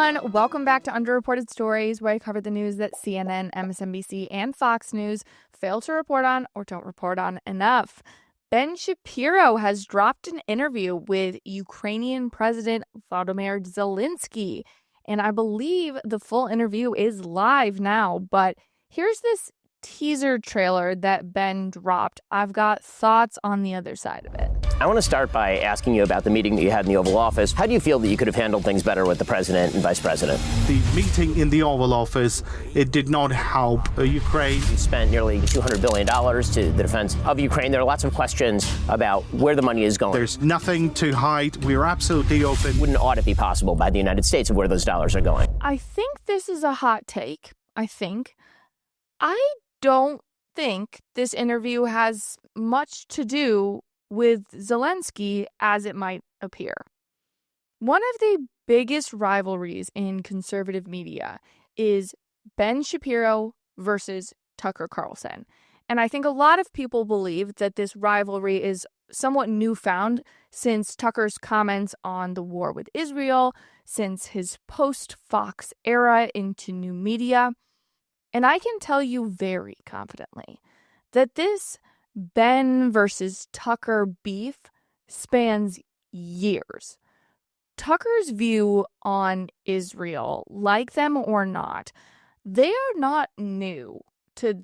everyone. Welcome back to Underreported Stories, where I cover the news that CNN, MSNBC, and Fox News fail to report on or don't report on enough. Ben Shapiro has dropped an interview with Ukrainian President Volodymyr Zelenskyy, and I believe the full interview is live now, but here's this teaser trailer that Ben dropped. I've got thoughts on the other side of it. I want to start by asking you about the meeting that you had in the Oval Office. How do you feel that you could have handled things better with the president and vice president? The meeting in the Oval Office, it did not help Ukraine. You spent nearly $200 billion to the defense of Ukraine. There are lots of questions about where the money is going. There's nothing to hide. We're absolutely open. Wouldn't an audit be possible by the United States of where those dollars are going? I think this is a hot take. I don't think this interview has much to do with Zelenskyy as it might appear. One of the biggest rivalries in conservative media is Ben Shapiro versus Tucker Carlson. And I think a lot of people believe that this rivalry is somewhat newfound since Tucker's comments on the war with Israel, since his post-Fox era into new media. And I can tell you very confidently that this Ben versus Tucker beef spans years. Tucker's view on Israel, like them or not, they are not new to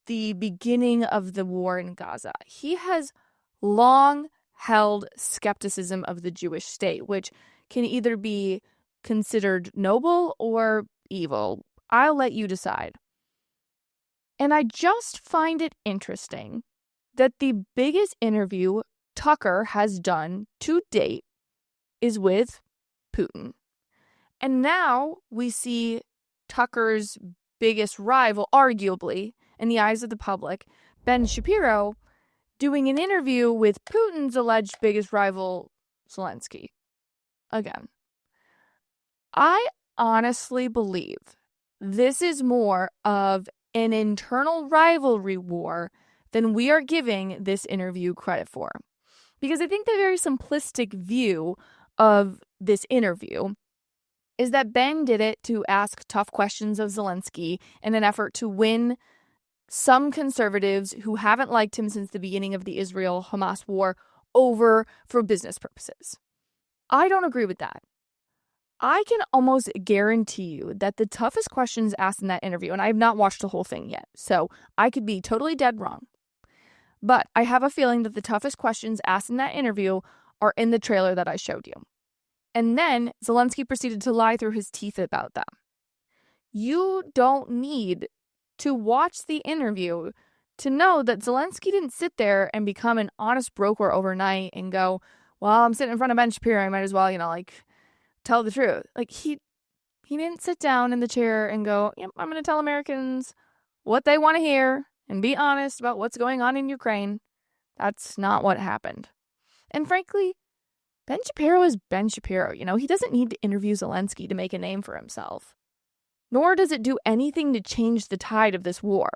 the beginning of the war in Gaza. He has long held skepticism of the Jewish state, which can either be considered noble or evil. I'll let you decide. And I just find it interesting that the biggest interview Tucker has done to date is with Putin. And now we see Tucker's biggest rival, arguably, in the eyes of the public, Ben Shapiro, doing an interview with Putin's alleged biggest rival, Zelenskyy. Again, I honestly believe this is more of an internal rivalry war than we are giving this interview credit for. Because I think the very simplistic view of this interview is that Ben did it to ask tough questions of Zelenskyy in an effort to win some conservatives who haven't liked him since the beginning of the Israel-Hamas war over for business purposes. I don't agree with that. I can almost guarantee you that the toughest questions asked in that interview, and I have not watched the whole thing yet, so I could be totally dead wrong. But I have a feeling that the toughest questions asked in that interview are in the trailer that I showed you. And then Zelenskyy proceeded to lie through his teeth about them. You don't need to watch the interview to know that Zelenskyy didn't sit there and become an honest broker overnight and go, well, I'm sitting in front of Ben Shapiro, I might as well, tell the truth. He didn't sit down in the chair and go, yep, I'm going to tell Americans what they want to hear and be honest about what's going on in Ukraine. That's not what happened. And frankly, Ben Shapiro is Ben Shapiro. He doesn't need to interview Zelenskyy to make a name for himself. Nor does it do anything to change the tide of this war.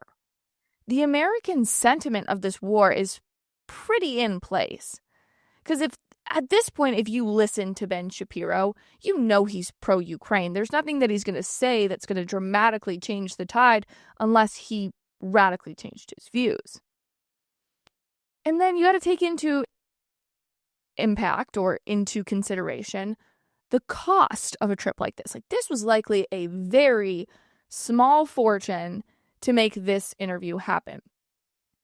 The American sentiment of this war is pretty in place. Because at this point, if you listen to Ben Shapiro, he's pro-Ukraine. There's nothing that he's going to say that's going to dramatically change the tide unless he radically changed his views. And then you got to take into impact or into consideration the cost of a trip like this. This was likely a very small fortune to make this interview happen.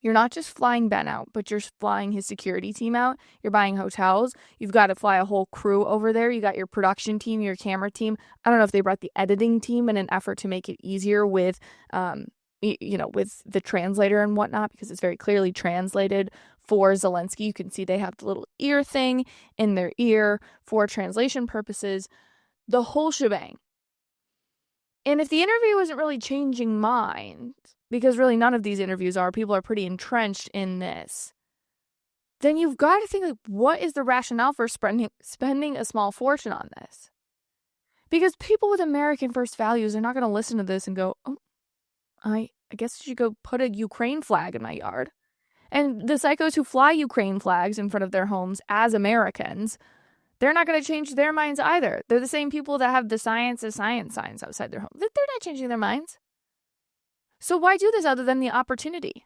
You're not just flying Ben out, but you're flying his security team out. You're buying hotels. You've got to fly a whole crew over there. You got your production team, your camera team. I don't know if they brought the editing team in an effort to make it easier with, with the translator and whatnot, because it's very clearly translated for Zelenskyy. You can see they have the little ear thing in their ear for translation purposes. The whole shebang. And if the interview isn't really changing minds, because really none of these interviews are, people are pretty entrenched in this, then you've got to think, what is the rationale for spending a small fortune on this? Because people with American first values are not going to listen to this and go, oh, I guess you should go put a Ukraine flag in my yard. And the psychos who fly Ukraine flags in front of their homes as Americans, They're not going to change their minds either. They're the same people that have the science is science signs outside their home. They're not changing their minds. So why do this other than the opportunity?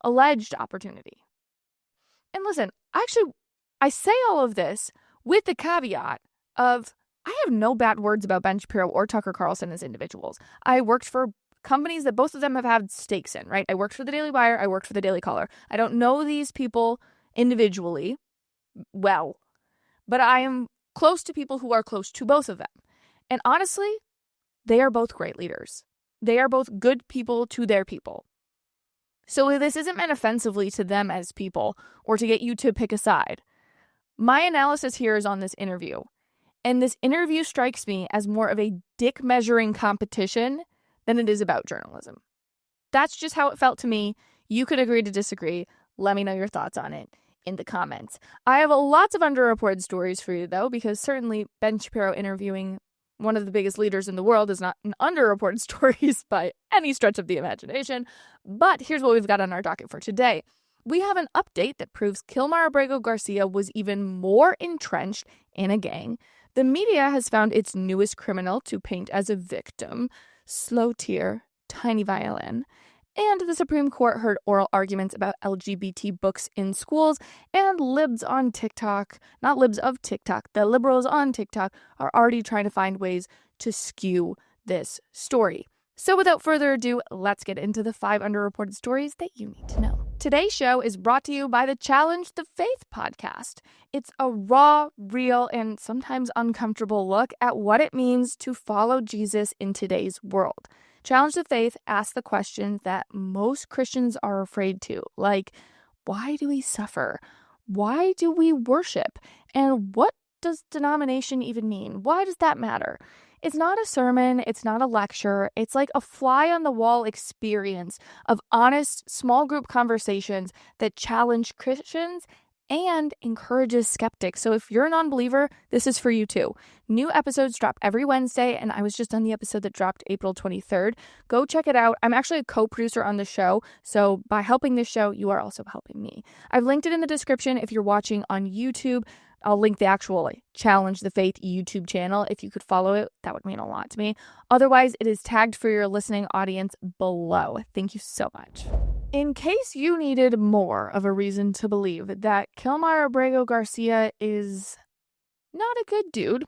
Alleged opportunity. And listen, I say all of this with the caveat of I have no bad words about Ben Shapiro or Tucker Carlson as individuals. I worked for companies that both of them have had stakes in, right? I worked for the Daily Wire. I worked for the Daily Caller. I don't know these people individually well, but I am close to people who are close to both of them. And honestly, they are both great leaders. They are both good people to their people. So this isn't meant offensively to them as people or to get you to pick a side. My analysis here is on this interview. And this interview strikes me as more of a dick measuring competition than it is about journalism. That's just how it felt to me. You could agree to disagree. Let me know your thoughts on it in the comments. I have lots of underreported stories for you, though, because certainly Ben Shapiro interviewing one of the biggest leaders in the world is not an underreported story by any stretch of the imagination. But here's what we've got on our docket for today. We have an update that proves Kilmar Abrego Garcia was even more entrenched in a gang. The media has found its newest criminal to paint as a victim, slow tier, tiny violin. And the Supreme Court heard oral arguments about LGBT books in schools, and libs on TikTok, not libs of TikTok, the liberals on TikTok are already trying to find ways to skew this story. So without further ado, let's get into the 5 underreported stories that you need to know. Today's show is brought to you by the Challenge the Faith podcast. It's a raw, real, and sometimes uncomfortable look at what it means to follow Jesus in today's world. Challenge the Faith asks the questions that most Christians are afraid to, like, why do we suffer? Why do we worship? And what does denomination even mean? Why does that matter? It's not a sermon, it's not a lecture, it's like a fly-on-the-wall experience of honest, small group conversations that challenge Christians and encourages skeptics. So if you're a non-believer, this is for you too. New episodes drop every Wednesday, and I was just on the episode that dropped April 23rd. Go check it out. I'm actually a co-producer on the show, so by helping this show, you are also helping me. I've linked it in the description if you're watching on YouTube. I'll link the actual Challenge the Faith YouTube channel. If you could follow it, that would mean a lot to me. Otherwise, it is tagged for your listening audience below. Thank you so much. In case you needed more of a reason to believe that Kilmar Abrego Garcia is not a good dude,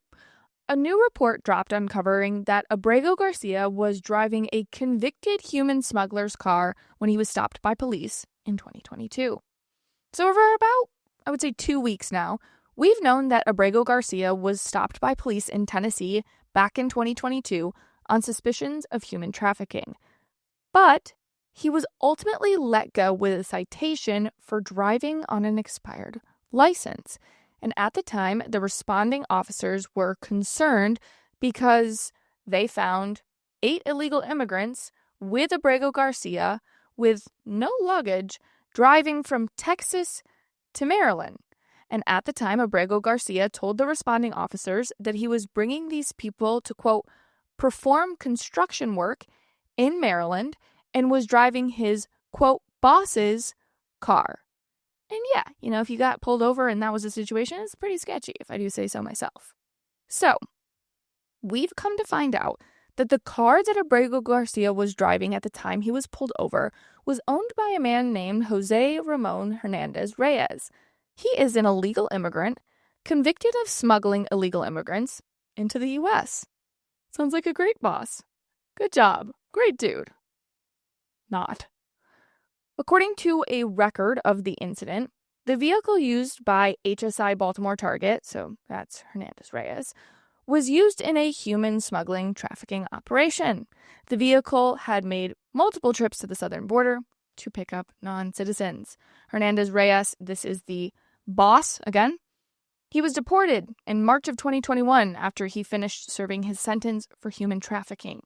a new report dropped uncovering that Abrego Garcia was driving a convicted human smuggler's car when he was stopped by police in 2022. So over about, I would say 2 weeks now, we've known that Abrego Garcia was stopped by police in Tennessee back in 2022 on suspicions of human trafficking. But he was ultimately let go with a citation for driving on an expired license. And at the time, the responding officers were concerned because they found 8 illegal immigrants with Abrego Garcia with no luggage driving from Texas to Maryland. And at the time, Abrego Garcia told the responding officers that he was bringing these people to, quote, perform construction work in Maryland and was driving his, quote, boss's car. And yeah, if you got pulled over and that was the situation, it's pretty sketchy, if I do say so myself. So, we've come to find out that the car that Abrego Garcia was driving at the time he was pulled over was owned by a man named Jose Ramon Hernandez Reyes. He is an illegal immigrant, convicted of smuggling illegal immigrants into the U.S. Sounds like a great boss. Good job. Great dude. Not. According to a record of the incident, the vehicle used by HSI Baltimore target, so that's Hernandez Reyes, was used in a human smuggling trafficking operation. The vehicle had made multiple trips to the southern border to pick up non-citizens. Hernandez Reyes, this is the boss again. He was deported in March of 2021 after he finished serving his sentence for human trafficking.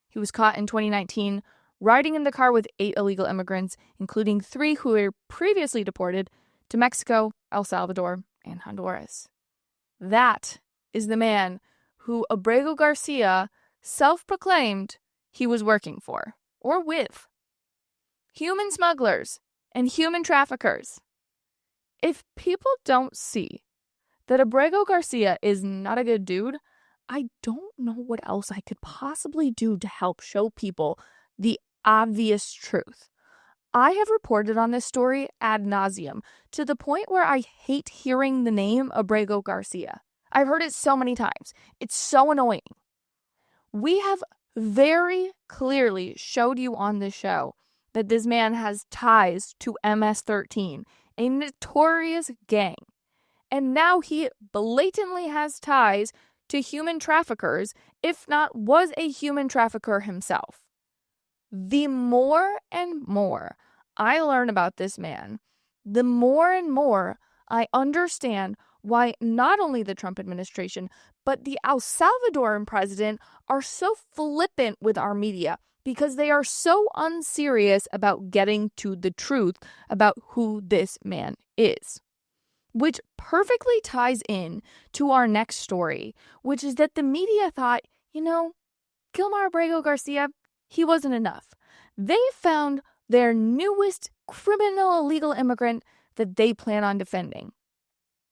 He was caught in 2019 riding in the car with 8 illegal immigrants, including 3 who were previously deported to Mexico, El Salvador, and Honduras. That is the man who Abrego Garcia self-proclaimed he was working for, or with. Human smugglers and human traffickers. If people don't see that Abrego Garcia is not a good dude, I don't know what else I could possibly do to help show people the obvious truth. I have reported on this story ad nauseum to the point where I hate hearing the name Abrego Garcia. I've heard it so many times. It's so annoying. We have very clearly showed you on this show that this man has ties to MS-13, a notorious gang. And now he blatantly has ties to human traffickers, if not was a human trafficker himself. The more and more I learn about this man, the more and more I understand why not only the Trump administration, but the El Salvadoran president are so flippant with our media because they are so unserious about getting to the truth about who this man is. Which perfectly ties in to our next story, which is that the media thought, Kilmar Abrego Garcia, he wasn't enough. They found their newest criminal illegal immigrant that they plan on defending.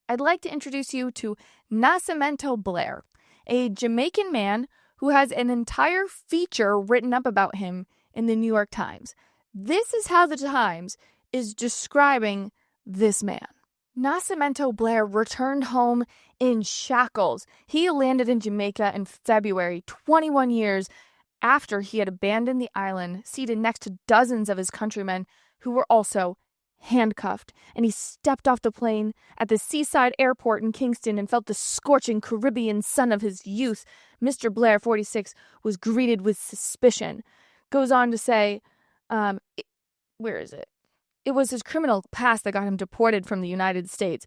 I'd like to introduce you to Nascimento Blair, a Jamaican man who has an entire feature written up about him in the New York Times. This is how the Times is describing this man. Nascimento Blair returned home in shackles. He landed in Jamaica in February, 21 years after he had abandoned the island, seated next to dozens of his countrymen who were also handcuffed. And he stepped off the plane at the seaside airport in Kingston and felt the scorching Caribbean sun of his youth. Mr. Blair, 46, was greeted with suspicion. Goes on to say, where is it? It was his criminal past that got him deported from the United States,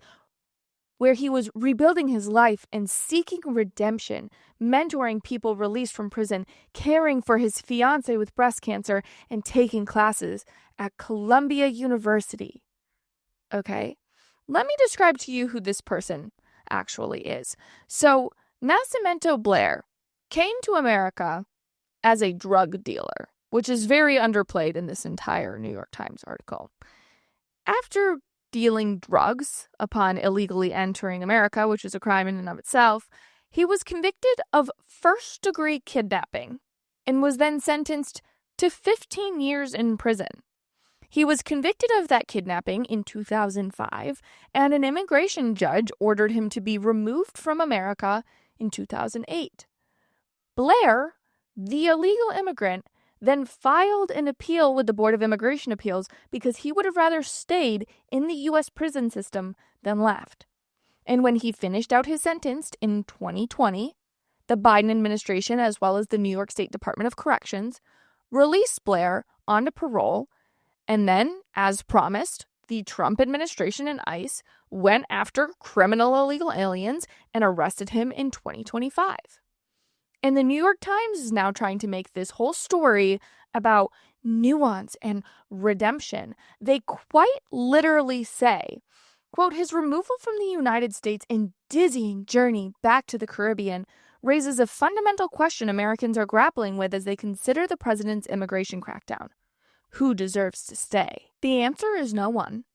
where he was rebuilding his life and seeking redemption, mentoring people released from prison, caring for his fiancée with breast cancer, and taking classes at Columbia University. Okay, let me describe to you who this person actually is. So, Nascimento Blair came to America as a drug dealer, which is very underplayed in this entire New York Times article. After dealing drugs upon illegally entering America, which is a crime in and of itself, he was convicted of first-degree kidnapping and was then sentenced to 15 years in prison. He was convicted of that kidnapping in 2005, and an immigration judge ordered him to be removed from America in 2008. Blair, the illegal immigrant, then filed an appeal with the Board of Immigration Appeals because he would have rather stayed in the U.S. prison system than left. And when he finished out his sentence in 2020, the Biden administration, as well as the New York State Department of Corrections, released Blair onto parole. And then, as promised, the Trump administration and ICE went after criminal illegal aliens and arrested him in 2025. And the New York Times is now trying to make this whole story about nuance and redemption. They quite literally say, quote, his removal from the United States and dizzying journey back to the Caribbean raises a fundamental question Americans are grappling with as they consider the president's immigration crackdown. Who deserves to stay? The answer is no one.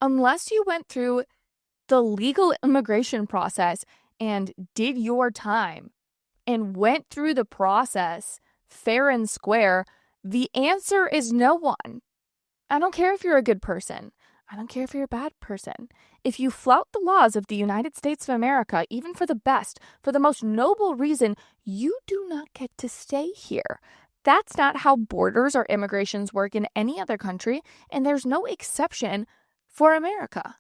Unless you went through the legal immigration process and did your time and went through the process fair and square, the answer is no one. I don't care if you're a good person. I don't care if you're a bad person. If you flout the laws of the United States of America, even for the best, for the most noble reason, you do not get to stay here. That's not how borders or immigrations work in any other country, and there's no exception for America.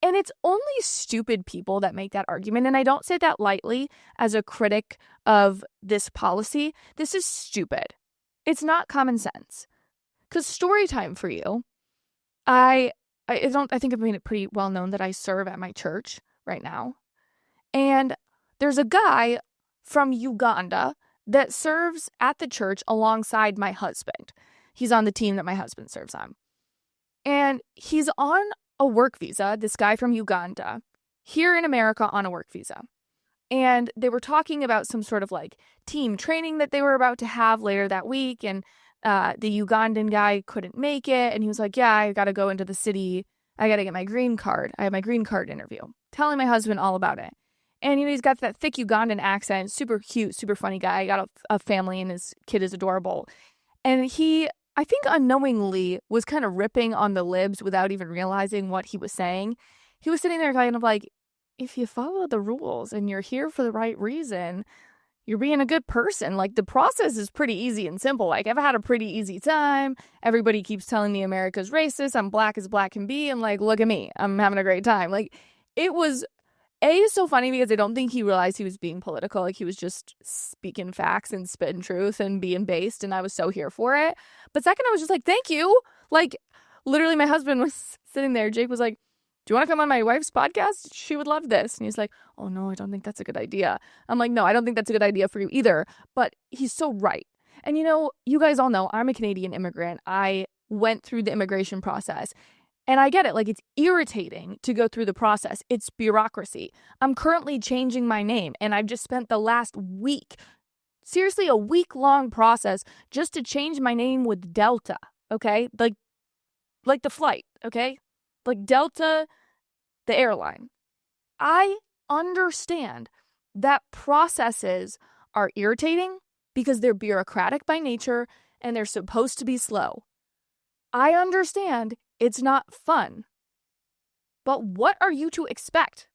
And it's only stupid people that make that argument, and I don't say that lightly as a critic of this policy. This is stupid. It's not common sense. Because story time for you, I think I've made it pretty well known that I serve at my church right now. And there's a guy from Uganda that serves at the church alongside my husband. He's on the team that my husband serves on. And he's on a work visa, this guy from Uganda, here in America on a work visa. And they were talking about some sort of like team training that they were about to have later that week. And the Ugandan guy couldn't make it. And he was like, yeah, I got to go into the city I got to get my green card. I have my green card interview. Telling my husband all about it. And, he's got that thick Ugandan accent, super cute, super funny guy. Got a family and his kid is adorable. And he, I think unknowingly, was kind of ripping on the libs without even realizing what he was saying. He was sitting there kind of like, if you follow the rules and you're here for the right reason, you're being a good person. Like, the process is pretty easy and simple. Like, I've had a pretty easy time. Everybody keeps telling me America's racist. I'm black as black can be. And like, look at me. I'm having a great time. Like, it was so funny because I don't think he realized he was being political. Like, he was just speaking facts and spitting truth and being based. And I was so here for it. But second, I was just like, thank you. Like, literally, my husband was sitting there. Jake was like, do you want to come on my wife's podcast? She would love this. And he's like, oh, no, I don't think that's a good idea. I'm like, no, I don't think that's a good idea for you either. But he's so right. And, you guys all know I'm a Canadian immigrant. I went through the immigration process. And I get it. Like, it's irritating to go through the process. It's bureaucracy. I'm currently changing my name. And I've just spent the last week, seriously, a week-long process just to change my name with Delta. Okay? Like the flight. Okay? Like Delta, the airline. I understand that processes are irritating because they're bureaucratic by nature and they're supposed to be slow. I understand it's not fun. But what are you to expect?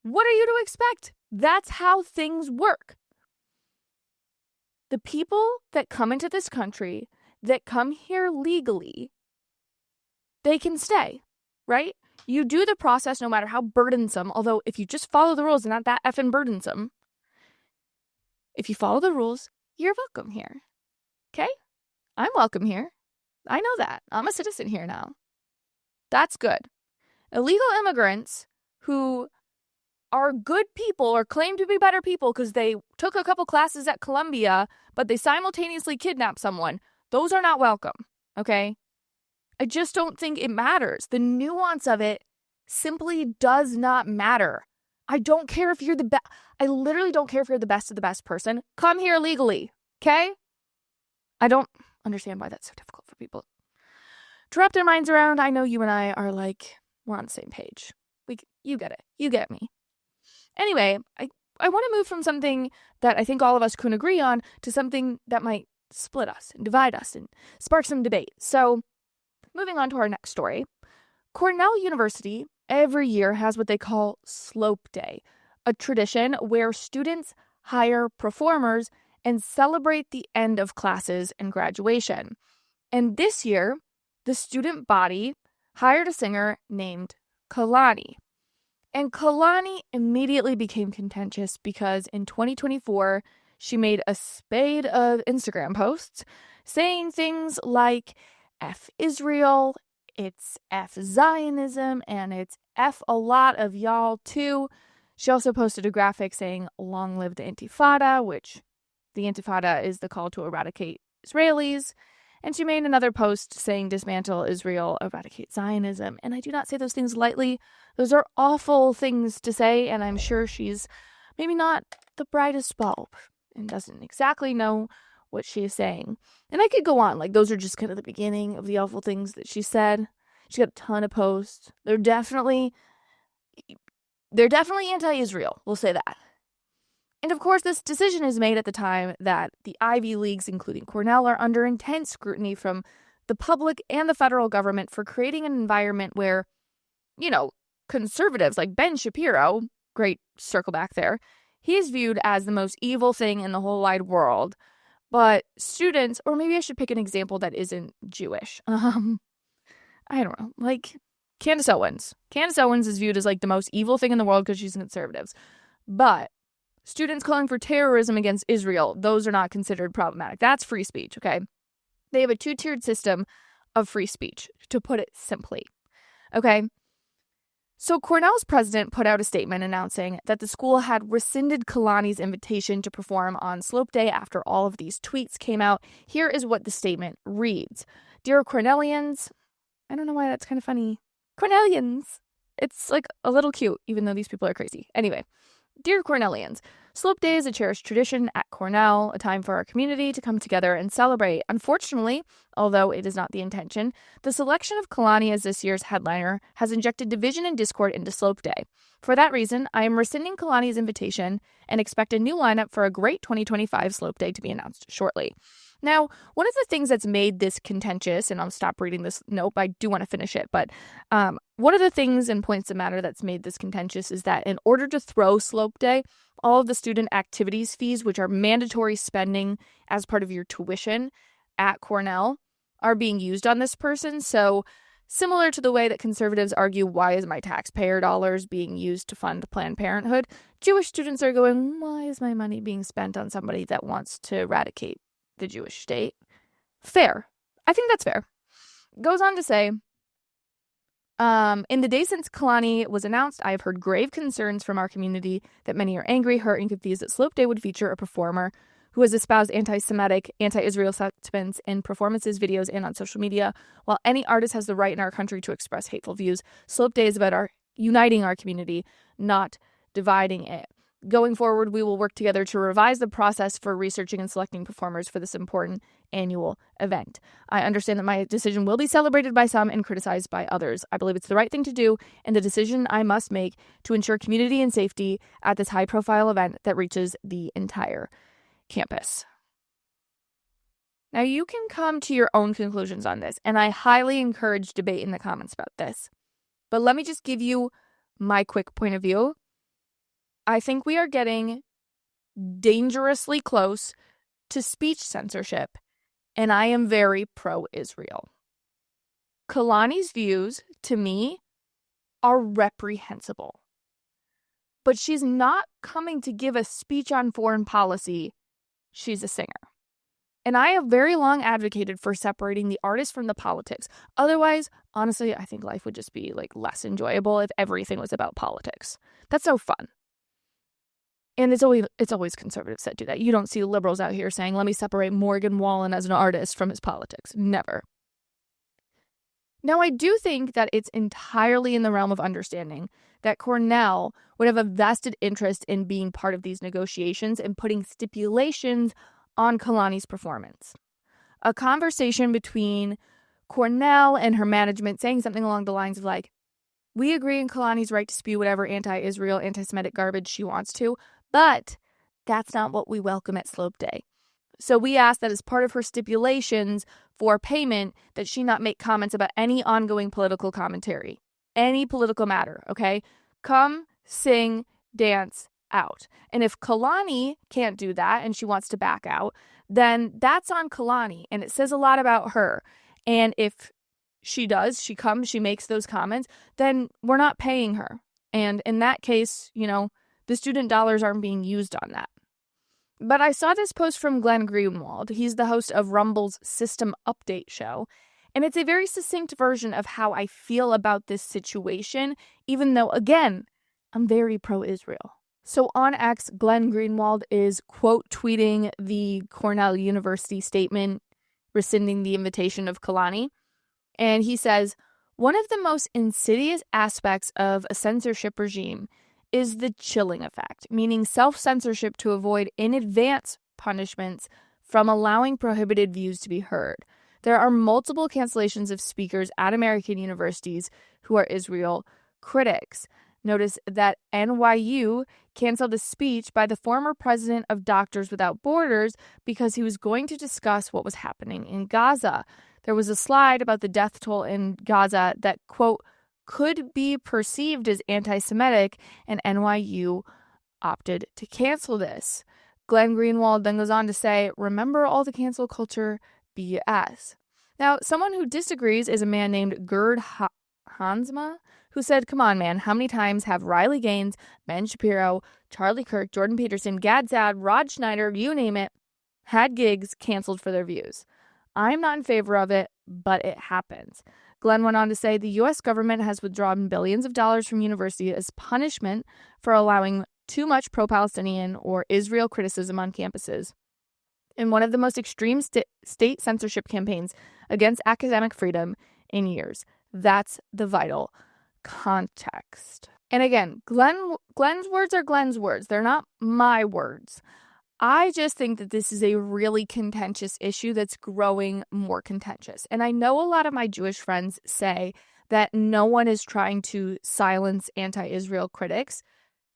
What are you to expect? That's how things work. The people that come into this country, that come here legally, they can stay, right? You do the process no matter how burdensome, although if you just follow the rules, they're not that effing burdensome. If you follow the rules, you're welcome here. Okay? I'm welcome here. I know that. I'm a citizen here now. That's good. Illegal immigrants who are good people or claim to be better people because they took a couple classes at Columbia, but they simultaneously kidnapped someone, those are not welcome, okay? I just don't think it matters. The nuance of it simply does not matter. I don't care if you're the best. I literally don't care if you're the best of the best person. Come here legally, okay? I don't understand why that's so difficult for people to wrap their minds around. I know you and I are like, we're on the same page. You get it. You get me. Anyway, I want to move from something that I think all of us can agree on to something that might split us and divide us and spark some debate. So, moving on to our next story. Cornell University every year has what they call Slope Day, a tradition where students hire performers and celebrate the end of classes and graduation. And this year, the student body hired a singer named Khelani. And Khelani immediately became contentious because in 2024, she made a spate of Instagram posts saying things like F Israel, it's F Zionism, and it's F a lot of y'all too. She also posted a graphic saying, long live the Intifada, which the Intifada is the call to eradicate Israelis. And she made another post saying, dismantle Israel, eradicate Zionism. And I do not say those things lightly. Those are awful things to say, and I'm sure she's maybe not the brightest bulb and doesn't exactly know what she is saying. And I could go on. Like, those are just kind of the beginning of the awful things that she said. She got a ton of posts. They're definitely anti-Israel. We'll say that. And of course, this decision is made at the time that the Ivy Leagues, including Cornell, are under intense scrutiny from the public and the federal government for creating an environment where, conservatives like Ben Shapiro, great circle back there, he's viewed as the most evil thing in the whole wide world. But students, or maybe I should pick an example that isn't Jewish. I don't know, like Candace Owens. Candace Owens is viewed as like the most evil thing in the world because she's conservatives. But students calling for terrorism against Israel, those are not considered problematic. That's free speech, okay? They have a two-tiered system of free speech, to put it simply, okay? So Cornell's president put out a statement announcing that the school had rescinded Khelani's invitation to perform on Slope Day after all of these tweets came out. Here is what the statement reads. Dear Cornellians, I don't know why that's kind of funny. Cornellians. It's like a little cute, even though these people are crazy. Anyway, Dear Cornellians, Slope Day is a cherished tradition at Cornell, a time for our community to come together and celebrate. Unfortunately, although it is not the intention, the selection of Khelani as this year's headliner has injected division and discord into Slope Day. For that reason, I am rescinding Khelani's invitation and expect a new lineup for a great 2025 Slope Day to be announced shortly. Now, one of the things that's made this contentious, and I'll stop reading this note, I do want to finish it, but one of the things and points that matter that's made this contentious is that in order to throw Slope Day, all of the student activities fees, which are mandatory spending as part of your tuition at Cornell, are being used on this person. So similar to the way that conservatives argue, why is my taxpayer dollars being used to fund Planned Parenthood? Jewish students are going, why is my money being spent on somebody that wants to eradicate the Jewish state? Fair. I think that's fair. Goes on to say, in the days since Khelani was announced, I have heard grave concerns from our community that many are angry, hurt, and confused that Slope Day would feature a performer who has espoused anti-Semitic, anti-Israel sentiments in performances, videos, and on social media. While any artist has the right in our country to express hateful views, Slope Day is about uniting our community, not dividing it. Going forward, we will work together to revise the process for researching and selecting performers for this important annual event. I understand that my decision will be celebrated by some and criticized by others. I believe it's the right thing to do and the decision I must make to ensure community and safety at this high-profile event that reaches the entire campus. Now, you can come to your own conclusions on this, and I highly encourage debate in the comments about this. But let me just give you my quick point of view. I think we are getting dangerously close to speech censorship, and I am very pro-Israel. Khelani's views, to me, are reprehensible. But she's not coming to give a speech on foreign policy. She's a singer. And I have very long advocated for separating the artist from the politics. Otherwise, honestly, I think life would just be less enjoyable if everything was about politics. That's no fun. And it's always conservatives that do that. You don't see liberals out here saying, let me separate Morgan Wallen as an artist from his politics. Never. Now, I do think that it's entirely in the realm of understanding that Cornell would have a vested interest in being part of these negotiations and putting stipulations on Khelani's performance. A conversation between Cornell and her management saying something along the lines of we agree in Khelani's right to spew whatever anti-Israel, anti-Semitic garbage she wants to, but that's not what we welcome at Slope Day. So we ask that as part of her stipulations for payment that she not make comments about any ongoing political commentary, any political matter, okay? Come, sing, dance out. And if Khelani can't do that and she wants to back out, then that's on Khelani, and it says a lot about her. And if she does, she comes, she makes those comments, then we're not paying her. And in that case, the student dollars aren't being used on that. But I saw this post from Glenn Greenwald. He's the host of Rumble's System Update show. And it's a very succinct version of how I feel about this situation, even though, again, I'm very pro-Israel. So on X, Glenn Greenwald is quote tweeting the Cornell University statement rescinding the invitation of Khelani. And he says, one of the most insidious aspects of a censorship regime is the chilling effect, meaning self-censorship to avoid in advance punishments from allowing prohibited views to be heard. There are multiple cancellations of speakers at American universities who are Israel critics. Notice that NYU canceled a speech by the former president of Doctors Without Borders because he was going to discuss what was happening in Gaza. There was a slide about the death toll in Gaza that, quote, could be perceived as anti-Semitic, and NYU opted to cancel this. Glenn Greenwald then goes on to say, remember all the cancel culture BS. Now, someone who disagrees is a man named Gerd Hansma, who said, come on, man, how many times have Riley Gaines, Ben Shapiro, Charlie Kirk, Jordan Peterson, Gad Saad, Rod Schneider, you name it, had gigs canceled for their views? I'm not in favor of it, but it happens. Glenn went on to say the U.S. government has withdrawn billions of dollars from universities as punishment for allowing too much pro-Palestinian or Israel criticism on campuses. In one of the most extreme state censorship campaigns against academic freedom in years. That's the vital context. And again, Glenn's words are Glenn's words. They're not my words. I just think that this is a really contentious issue that's growing more contentious. And I know a lot of my Jewish friends say that no one is trying to silence anti-Israel critics.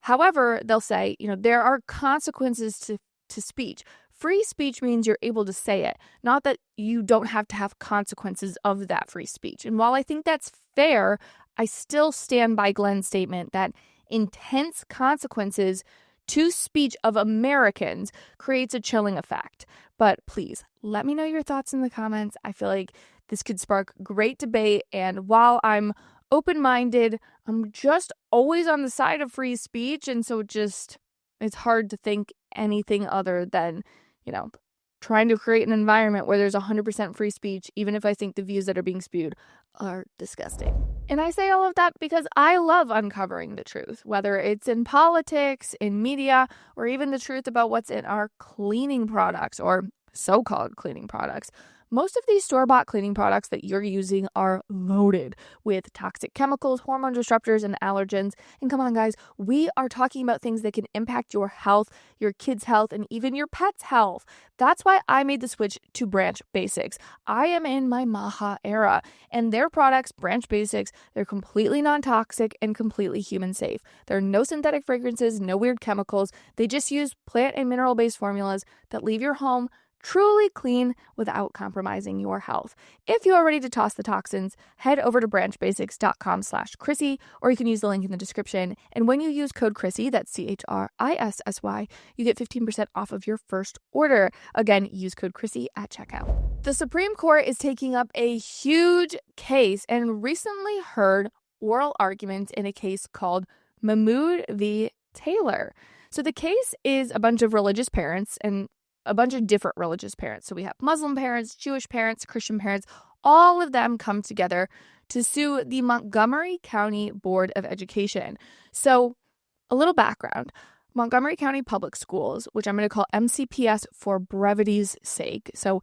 However, they'll say, there are consequences to speech. Free speech means you're able to say it, not that you don't have to have consequences of that free speech. And while I think that's fair, I still stand by Glenn's statement that intense consequences to speech of Americans creates a chilling effect. But please, let me know your thoughts in the comments. I feel like this could spark great debate. And while I'm open-minded, I'm just always on the side of free speech. And so it's hard to think anything other than, trying to create an environment where there's 100% free speech, even if I think the views that are being spewed are disgusting. And I say all of that because I love uncovering the truth, whether it's in politics, in media, or even the truth about what's in our cleaning products or so-called cleaning products. Most of these store-bought cleaning products that you're using are loaded with toxic chemicals, hormone disruptors, and allergens. And come on, guys, we are talking about things that can impact your health, your kids' health, and even your pet's health. That's why I made the switch to Branch Basics. I am in my Maha era, and their products, Branch Basics, they're completely non-toxic and completely human-safe. There are no synthetic fragrances, no weird chemicals. They just use plant and mineral-based formulas that leave your home truly clean without compromising your health. If you are ready to toss the toxins, head over to branchbasics.com/Chrissy, or you can use the link in the description. And when you use code Chrissy, that's CHRISSY, you get 15% off of your first order. Again, use code Chrissy at checkout. The Supreme Court is taking up a huge case and recently heard oral arguments in a case called Mahmoud v. Taylor. So the case is a bunch of religious parents and a bunch of different religious parents. So we have Muslim parents, Jewish parents, Christian parents, all of them come together to sue the Montgomery County Board of Education. So a little background. Montgomery County Public Schools, which I'm going to call MCPS for brevity's sake. So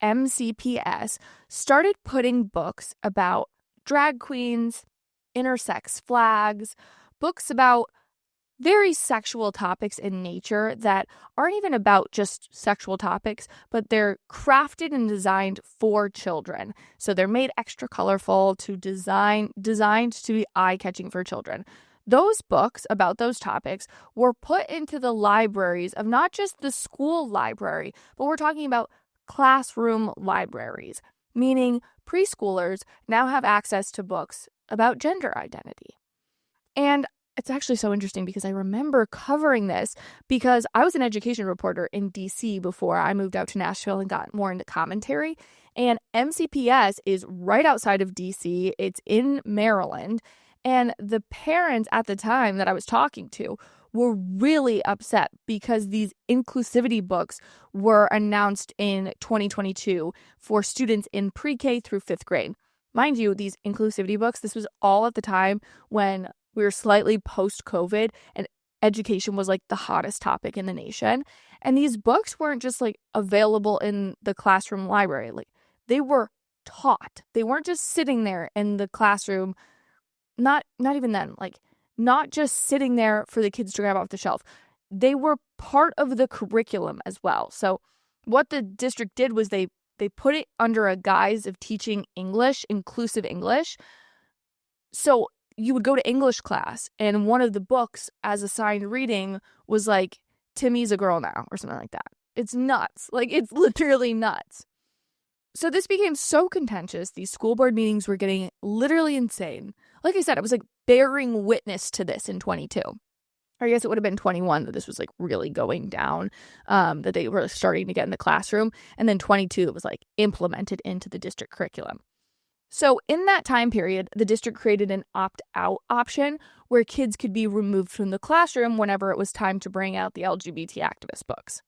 MCPS started putting books about drag queens, intersex flags, books about very sexual topics in nature that aren't even about just sexual topics, but they're crafted and designed for children. So they're made extra colorful designed to be eye-catching for children. Those books about those topics were put into the libraries of not just the school library, but we're talking about classroom libraries, meaning preschoolers now have access to books about gender identity. And it's actually so interesting because I remember covering this because I was an education reporter in DC before I moved out to Nashville and got more into commentary. And MCPS is right outside of DC. It's in Maryland. And the parents at the time that I was talking to were really upset because these inclusivity books were announced in 2022 for students in pre-K through 5th grade. Mind you, these inclusivity books, this was all at the time when we were slightly post-COVID and education was like the hottest topic in the nation. And these books weren't just like available in the classroom library. Like they were taught. They weren't just sitting there in the classroom. Not even then, like not just sitting there for the kids to grab off the shelf. They were part of the curriculum as well. So what the district did was they put it under a guise of teaching English, inclusive English. So you would go to English class and one of the books as assigned reading was like, Timmy's a girl now or something like that. It's nuts. Like it's literally nuts. So this became so contentious. These school board meetings were getting literally insane. Like I said, I was like bearing witness to this in 22. Or I guess it would have been 21 that this was like really going down, that they were starting to get in the classroom. And then 22, it was like implemented into the district curriculum. So in that time period, the district created an opt-out option where kids could be removed from the classroom whenever it was time to bring out the LGBT activist books.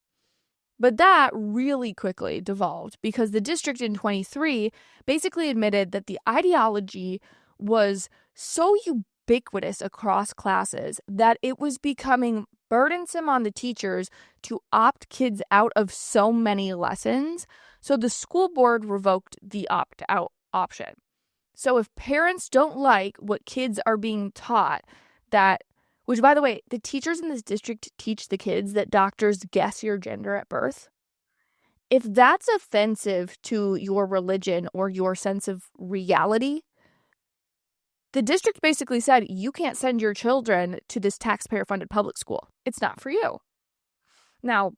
But that really quickly devolved because the district in 23 basically admitted that the ideology was so ubiquitous across classes that it was becoming burdensome on the teachers to opt kids out of so many lessons. So the school board revoked the opt-out option. So if parents don't like what kids are being taught, that, which, by the way, the teachers in this district teach the kids that doctors guess your gender at birth. If that's offensive to your religion or your sense of reality, the district basically said, you can't send your children to this taxpayer-funded public school. It's not for you. Now,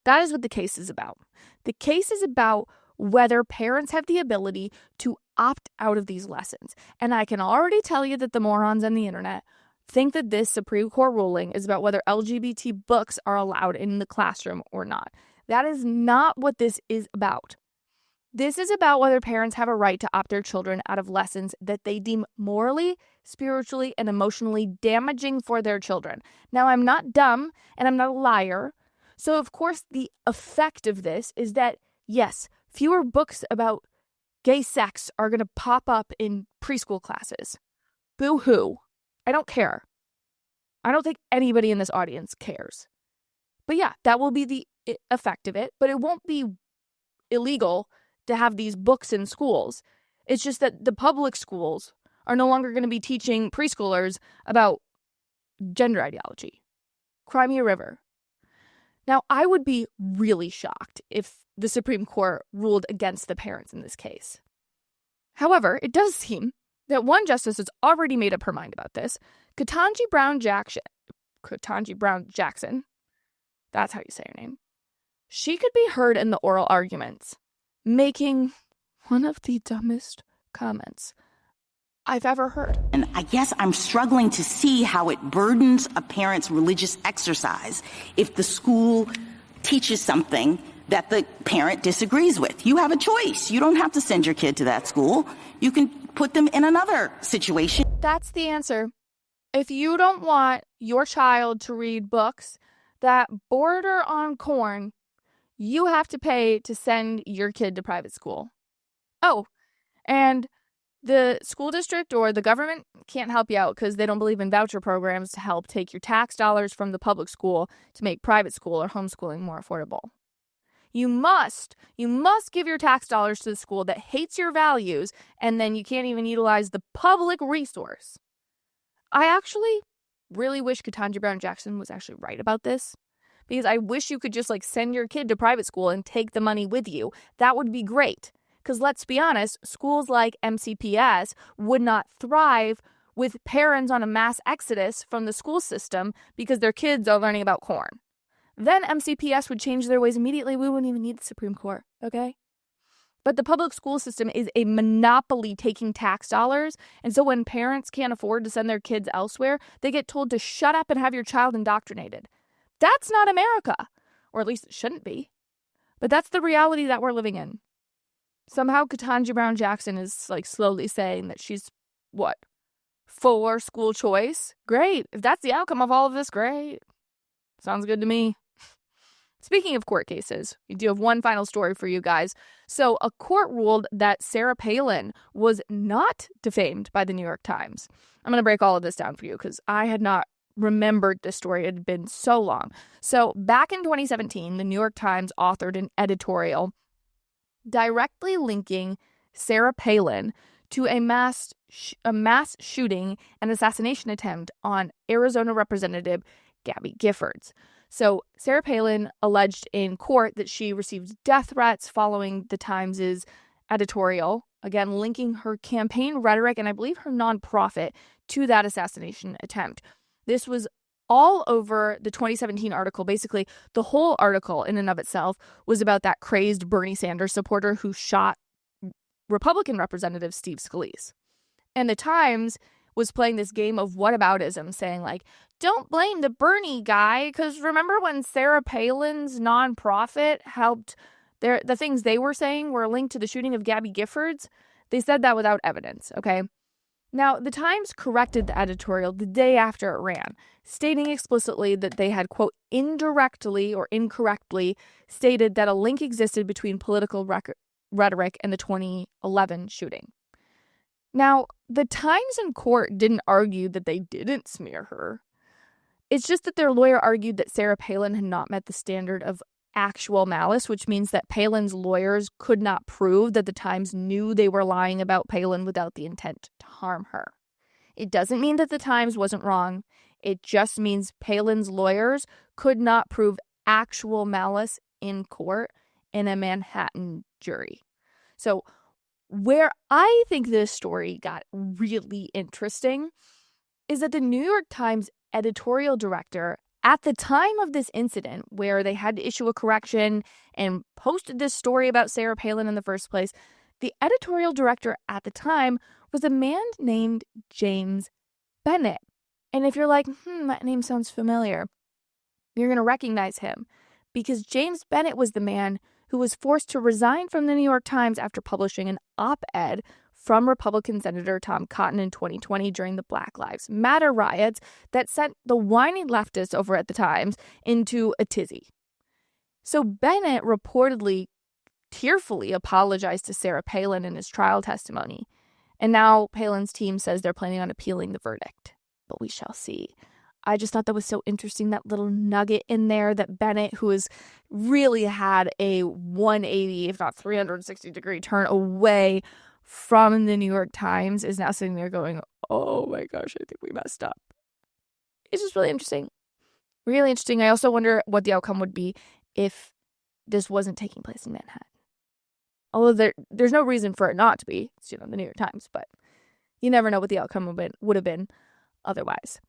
that is what the case is about. The case is about whether parents have the ability to opt out of these lessons. And I can already tell you that the morons on the internet think that this Supreme Court ruling is about whether LGBT books are allowed in the classroom or not. That is not what this is about. This is about whether parents have a right to opt their children out of lessons that they deem morally, spiritually, and emotionally damaging for their children. Now, I'm not dumb and I'm not a liar. So, of course, the effect of this is that, yes, fewer books about gay sex are going to pop up in preschool classes. Boo-hoo. I don't care. I don't think anybody in this audience cares. But yeah, that will be the effect of it. But it won't be illegal to have these books in schools. It's just that the public schools are no longer going to be teaching preschoolers about gender ideology. Cry me a river. Now, I would be really shocked if the Supreme Court ruled against the parents in this case. However, it does seem that one justice has already made up her mind about this. Ketanji Brown Jackson, that's how you say her name. She could be heard in the oral arguments making one of the dumbest comments I've ever heard. And I guess I'm struggling to see how it burdens a parent's religious exercise if the school teaches something that the parent disagrees with. You have a choice. You don't have to send your kid to that school. You can put them in another situation. That's the answer. If you don't want your child to read books that border on corn, you have to pay to send your kid to private school. Oh, and the school district or the government can't help you out because they don't believe in voucher programs to help take your tax dollars from the public school to make private school or homeschooling more affordable. You must give your tax dollars to the school that hates your values, and then you can't even utilize the public resource. I actually really wish Ketanji Brown Jackson was actually right about this, because I wish you could just send your kid to private school and take the money with you. That would be great. Because let's be honest, schools like MCPS would not thrive with parents on a mass exodus from the school system because their kids are learning about corn. Then MCPS would change their ways immediately. We wouldn't even need the Supreme Court, okay? But the public school system is a monopoly taking tax dollars. And so when parents can't afford to send their kids elsewhere, they get told to shut up and have your child indoctrinated. That's not America. Or at least it shouldn't be. But that's the reality that we're living in. Somehow Ketanji Brown Jackson is slowly saying that she's, for school choice? Great. If that's the outcome of all of this, great. Sounds good to me. Speaking of court cases, we do have one final story for you guys. So a court ruled that Sarah Palin was not defamed by the New York Times. I'm going to break all of this down for you because I had not remembered this story. It had been so long. So back in 2017, the New York Times authored an editorial directly linking Sarah Palin to a mass shooting and assassination attempt on Arizona Representative Gabby Giffords. So Sarah Palin alleged in court that she received death threats following the Times' editorial, again linking her campaign rhetoric and I believe her nonprofit to that assassination attempt. This was all over the 2017 article. Basically, the whole article in and of itself was about that crazed Bernie Sanders supporter who shot Republican Representative Steve Scalise. And the Times was playing this game of whataboutism, saying don't blame the Bernie guy, because remember when Sarah Palin's nonprofit helped, the things they were saying were linked to the shooting of Gabby Giffords? They said that without evidence, okay? Now, the Times corrected the editorial the day after it ran, stating explicitly that they had, quote, indirectly or incorrectly stated that a link existed between political rhetoric and the 2011 shooting. Now, the Times in court didn't argue that they didn't smear her. It's just that their lawyer argued that Sarah Palin had not met the standard of actual malice, which means that Palin's lawyers could not prove that the Times knew they were lying about Palin without the intent to harm her. It doesn't mean that the Times wasn't wrong. It just means Palin's lawyers could not prove actual malice in court in a Manhattan jury. So where I think this story got really interesting is that the New York Times editorial director, at the time of this incident where they had to issue a correction and posted this story about Sarah Palin in the first place, the editorial director at the time was a man named James Bennett. And if you're like, that name sounds familiar, you're going to recognize him because James Bennett was the man who was forced to resign from the New York Times after publishing an op-ed from Republican Senator Tom Cotton in 2020 during the Black Lives Matter riots that sent the whiny leftists over at the Times into a tizzy. So Bennett reportedly tearfully apologized to Sarah Palin in his trial testimony. And now Palin's team says they're planning on appealing the verdict. But we shall see. I just thought that was so interesting, that little nugget in there that Bennett, who has really had a 180, if not 360-degree turn away from the New York Times, is now sitting there going, oh my gosh, I think we messed up. It's just really interesting. Really interesting. I also wonder what the outcome would be if this wasn't taking place in Manhattan. Although there's no reason for it not to be. It's, the New York Times, but you never know what the outcome would have been otherwise.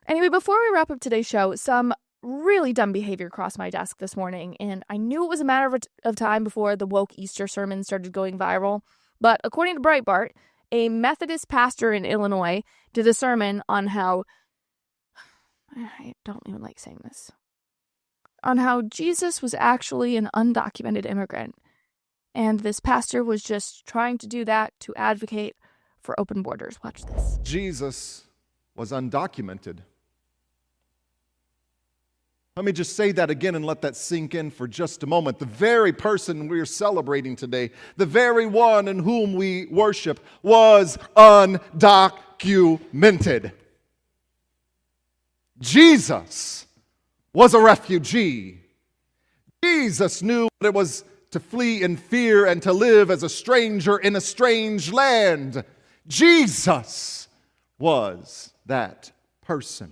Anyway, before we wrap up today's show, some really dumb behavior crossed my desk this morning, and I knew it was a matter of time before the woke Easter sermon started going viral. But according to Breitbart, a Methodist pastor in Illinois did a sermon on how, I don't even like saying this, on how Jesus was actually an undocumented immigrant. And this pastor was just trying to do that to advocate for open borders. Watch this. Jesus was undocumented. Let me just say that again and let that sink in for just a moment. The very person we're celebrating today, the very one in whom we worship, was undocumented. Jesus was a refugee. Jesus knew what it was to flee in fear and to live as a stranger in a strange land. Jesus was that person.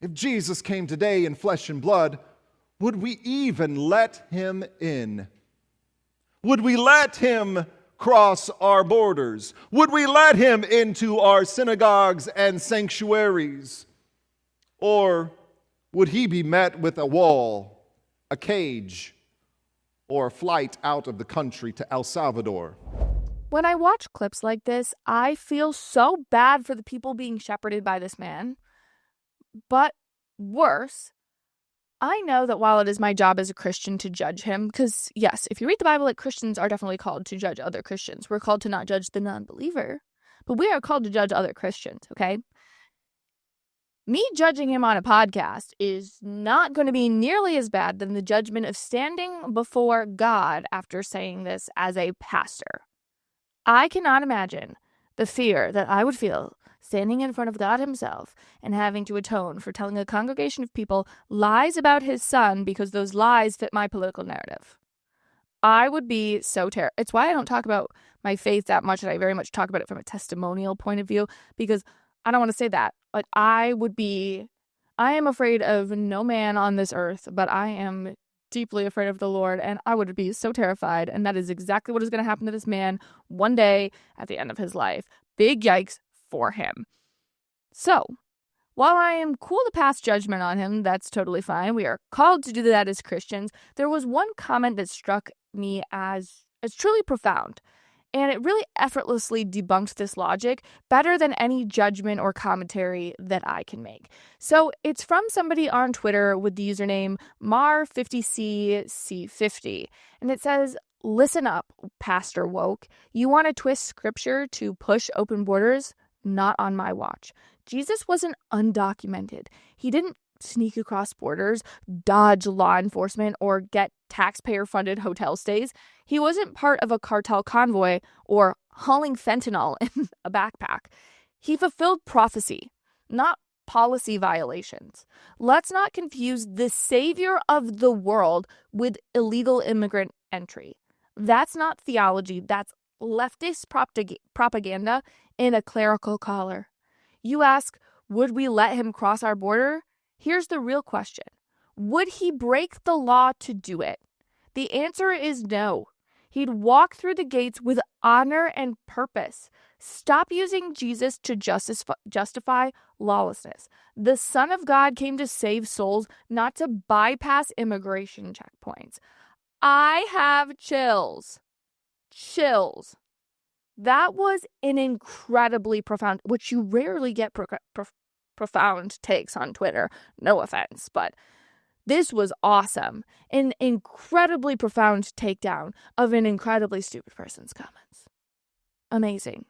If Jesus came today in flesh and blood, would we even let him in? Would we let him cross our borders? Would we let him into our synagogues and sanctuaries? Or would he be met with a wall, a cage, or a flight out of the country to El Salvador? When I watch clips like this, I feel so bad for the people being shepherded by this man. But worse, I know that while it is my job as a Christian to judge him, because yes, if you read the Bible, Christians are definitely called to judge other Christians. We're called to not judge the non-believer, but we are called to judge other Christians, okay? Me judging him on a podcast is not going to be nearly as bad than the judgment of standing before God after saying this as a pastor. I cannot imagine the fear that I would feel standing in front of God himself and having to atone for telling a congregation of people lies about his son because those lies fit my political narrative. I would be so terrified. It's why I don't talk about my faith that much, and I very much talk about it from a testimonial point of view, because I don't want to say that. Like, I am afraid of no man on this earth, but I am deeply afraid of the Lord, and I would be so terrified, and that is exactly what is going to happen to this man one day at the end of his life. Big yikes for him. So, while I am cool to pass judgment on him, that's totally fine. We are called to do that as Christians. There was one comment that struck me as truly profound, and it really effortlessly debunked this logic better than any judgment or commentary that I can make. So it's from somebody on Twitter with the username Mar50cc50, and it says, "Listen up, Pastor Woke. You want to twist scripture to push open borders? Not on my watch. Jesus wasn't undocumented. He didn't sneak across borders, dodge law enforcement, or get taxpayer-funded hotel stays. He wasn't part of a cartel convoy or hauling fentanyl in a backpack. He fulfilled prophecy, not policy violations. Let's not confuse the savior of the world with illegal immigrant entry. That's not theology. That's leftist propaganda in a clerical collar. You ask, would we let him cross our border? Here's the real question. Would he break the law to do it? The answer is no. He'd walk through the gates with honor and purpose. Stop using Jesus to justify lawlessness. The Son of God came to save souls, not to bypass immigration checkpoints. I have chills. Chills. That was an incredibly profound, which you rarely get profound takes on Twitter. No offense, but this was awesome. An incredibly profound takedown of an incredibly stupid person's comments. Amazing.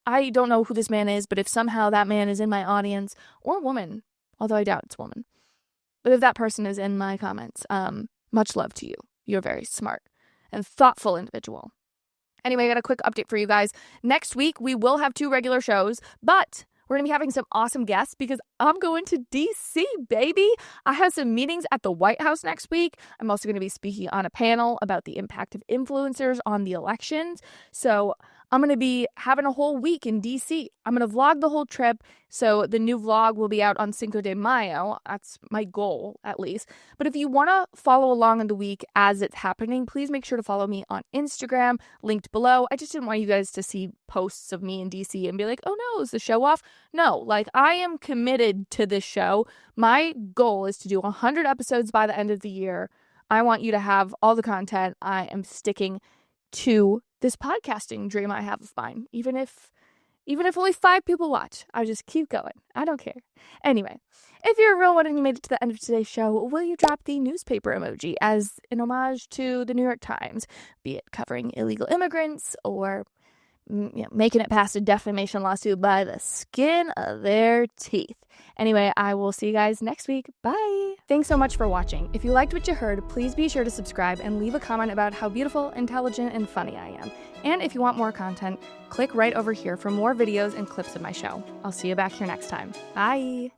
I don't know who this man is, but if somehow that man is in my audience, or woman, although I doubt it's woman, but if that person is in my comments, much love to you. You're a very smart and thoughtful individual. Anyway, I got a quick update for you guys. Next week, we will have 2 regular shows, but we're going to be having some awesome guests because I'm going to DC, baby. I have some meetings at the White House next week. I'm also going to be speaking on a panel about the impact of influencers on the elections. So I'm going to be having a whole week in DC. I'm going to vlog the whole trip. So the new vlog will be out on Cinco de Mayo. That's my goal, at least. But if you want to follow along in the week as it's happening, please make sure to follow me on Instagram, linked below. I just didn't want you guys to see posts of me in DC and be like, oh no, is the show off? No, like I am committed to this show. My goal is to do 100 episodes by the end of the year. I want you to have all the content. I am sticking to this podcasting dream I have of mine, even if only 5 people watch. I'll just keep going. I don't care. Anyway, if you're a real one and you made it to the end of today's show, will you drop the newspaper emoji as an homage to the New York Times, be it covering illegal immigrants or making it past a defamation lawsuit by the skin of their teeth. Anyway, I will see you guys next week. Bye. Thanks so much for watching. If you liked what you heard, please be sure to subscribe and leave a comment about how beautiful, intelligent, and funny I am. And if you want more content, click right over here for more videos and clips of my show. I'll see you back here next time. Bye.